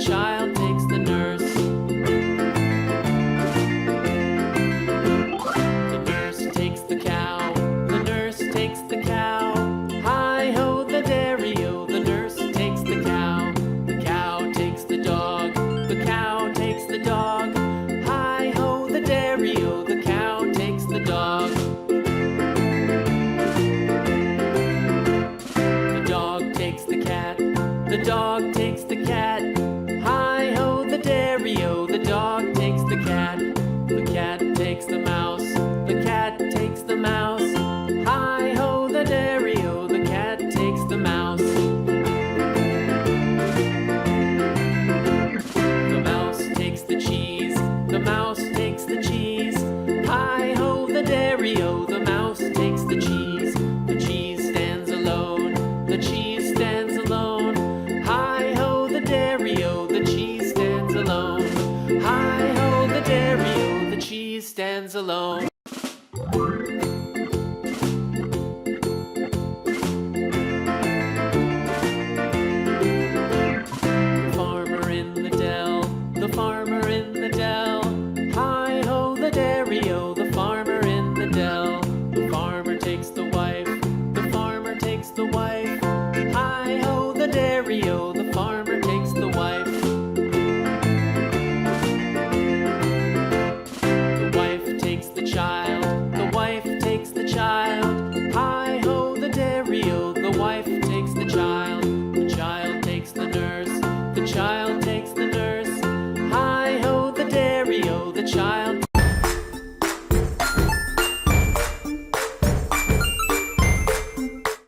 child takes the nurse. The nurse takes the cow, the nurse takes the cow. Hi-ho, the dairy-o, the nurse takes the cow. The cow takes the dog, the cow takes the dog. Hi-ho, the dairy-o, the cow takes the dog. The dog takes the cat, the dog takes the cat. Hi-ho, the dairy-o, the dog takes the cat. The cat takes the mouse, the cat takes the mouse. Hi-ho, the dairy-o, the cat takes the mouse. The mouse takes the cheese, the mouse takes the cheese. Hi-ho, the dairy-o, the mouse takes the cheese. The cheese stands alone, the cheese stands alone. Hi-ho, the dairy-o, the cheese stands alone. Hi-ho, the dairy-o, the cheese stands alone. The farmer in the dell, the farmer in the dell. Hi-ho, the dairy-o, the farmer in the dell. The farmer takes the wife, the farmer takes the wife. Hi-ho, the dairy-o, the farmer takes the wife. The wife takes the child, the wife takes the child. Hi-ho, the dairy-o, the wife takes the child. The child takes the nurse, the child